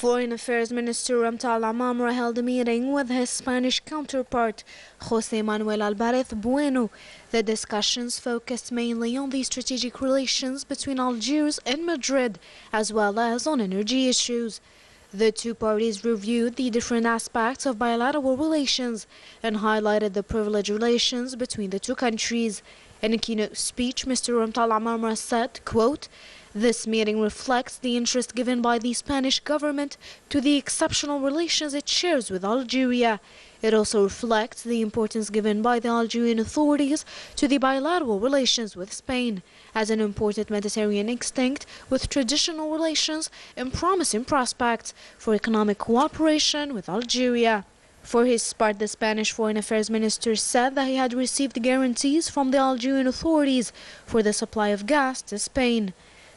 Foreign Affairs Minister Ramtal Amamra held a meeting with his Spanish counterpart, José Manuel Álvarez Bueno. The discussions focused mainly on the strategic relations between Algiers and Madrid, as well as on energy issues. The two parties reviewed the different aspects of bilateral relations and highlighted the privileged relations between the two countries. In a keynote speech, Mr. Ramtal Amamra said, quote, "This meeting reflects the interest given by the Spanish government to the exceptional relations it shares with Algeria. It also reflects the importance given by the Algerian authorities to the bilateral relations with Spain as an important Mediterranean extinct with traditional relations and promising prospects for economic cooperation with Algeria." For his part, the Spanish Foreign Affairs Minister said that he had received guarantees from the Algerian authorities for the supply of gas to Spain.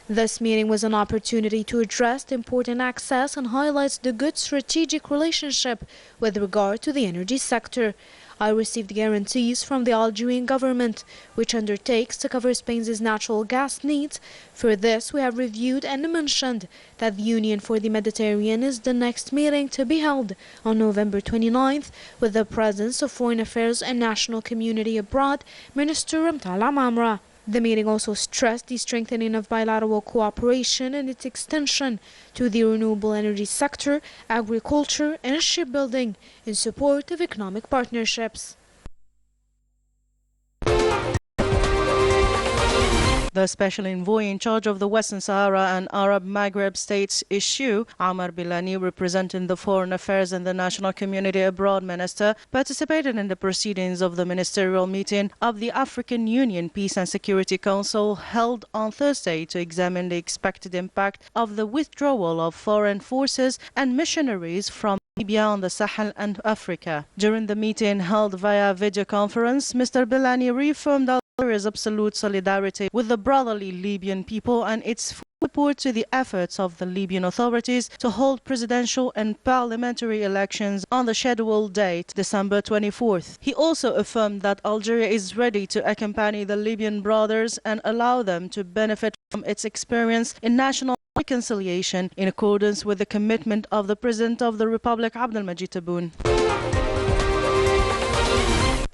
This meeting was an opportunity to address the important access and highlights the good strategic relationship with regard to the energy sector. I received guarantees from the Algerian government, which undertakes to cover Spain's natural gas needs. For this, we have reviewed and mentioned that the Union for the Mediterranean is the next meeting to be held on November 29th, with the presence of Foreign Affairs and National Community Abroad Minister Ramtal Amamra. The meeting also stressed the strengthening of bilateral cooperation and its extension to the renewable energy sector, agriculture and shipbuilding in support of economic partnerships. The special envoy in charge of the Western Sahara and Arab Maghreb states issue, Amar Bilani, representing the Foreign Affairs and the National Community Abroad Minister, participated in the proceedings of the ministerial meeting of the African Union Peace and Security Council held on Thursday to examine the expected impact of the withdrawal of foreign forces and missionaries from Libya on the Sahel and Africa. During the meeting held via video conference, Mr. Bilani reaffirmed Algeria's absolute solidarity with the brotherly Libyan people and its full support to the efforts of the Libyan authorities to hold presidential and parliamentary elections on the scheduled date, December 24th. He also affirmed that Algeria is ready to accompany the Libyan brothers and allow them to benefit from its experience in national reconciliation in accordance with the commitment of the President of the Republic, Abdelmajid Tebboune.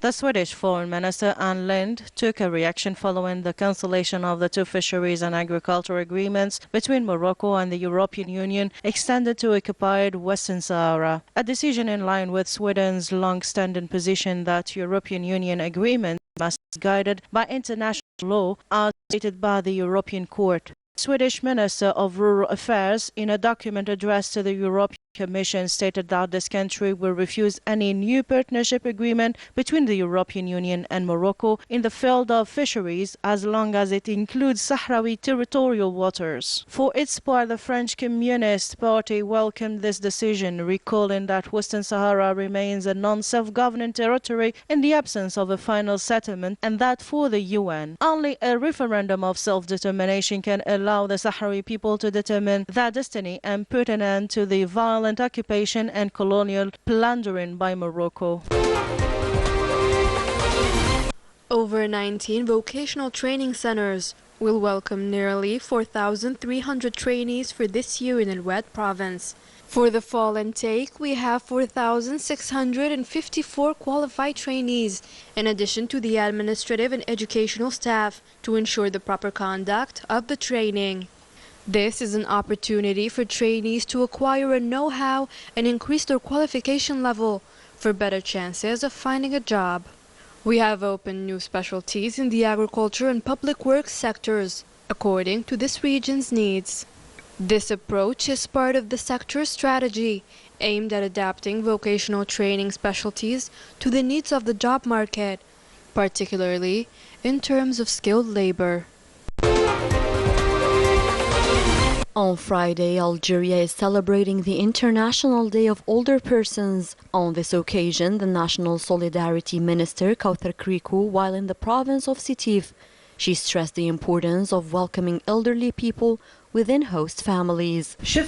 The Swedish Foreign Minister Ann Linde took a reaction following the cancellation of the two fisheries and agriculture agreements between Morocco and the European Union extended to occupied Western Sahara, a decision in line with Sweden's long-standing position that European Union agreements must be guided by international law as stated by the European Court. Swedish Minister of Rural Affairs, in a document addressed to the European Commission, stated that this country will refuse any new partnership agreement between the European Union and Morocco in the field of fisheries as long as it includes Sahrawi territorial waters. For its part, the French Communist Party welcomed this decision, recalling that Western Sahara remains a non-self-governing territory in the absence of a final settlement, and that for the UN, only a referendum of self-determination can allow the Sahrawi people to determine their destiny and put an end to the violent occupation and colonial plundering by Morocco. Over 19 vocational training centers will welcome nearly 4,300 trainees for this year in Al Wad province. For the fall intake, we have 4,654 qualified trainees, in addition to the administrative and educational staff, to ensure the proper conduct of the training. This is an opportunity for trainees to acquire a know-how and increase their qualification level for better chances of finding a job. We have opened new specialties in the agriculture and public works sectors, according to this region's needs. This approach is part of the sector's strategy, aimed at adapting vocational training specialties to the needs of the job market, particularly in terms of skilled labor. On Friday, Algeria is celebrating the International Day of Older Persons. On this occasion, the National Solidarity Minister, Kauthar Kriku, while in the province of Sétif, she stressed the importance of welcoming elderly people within host families. She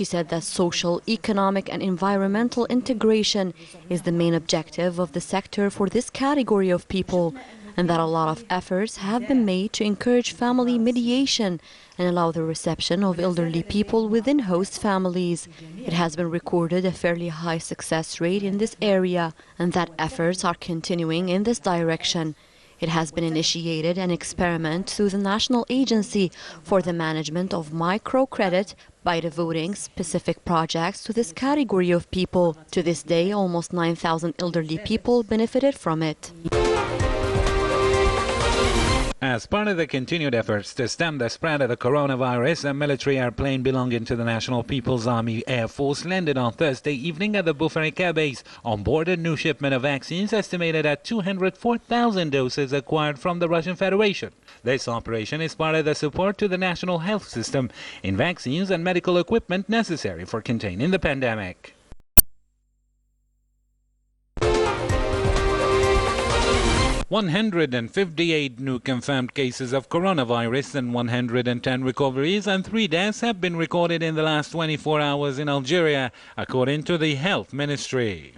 said that social, economic and environmental integration is the main objective of the sector for this category of people, and that a lot of efforts have been made to encourage family mediation and allow the reception of elderly people within host families. It has been recorded a fairly high success rate in this area, and that efforts are continuing in this direction. It has been initiated an experiment through the National Agency for the Management of Microcredit by devoting specific projects to this category of people. To this day, almost 9,000 elderly people benefited from it. As part of the continued efforts to stem the spread of the coronavirus, a military airplane belonging to the National People's Army Air Force landed on Thursday evening at the Boufferet Air Base. On board, a new shipment of vaccines estimated at 204,000 doses acquired from the Russian Federation. This operation is part of the support to the national health system in vaccines and medical equipment necessary for containing the pandemic. 158 new confirmed cases of coronavirus and 110 recoveries and 3 deaths have been recorded in the last 24 hours in Algeria, according to the Health Ministry.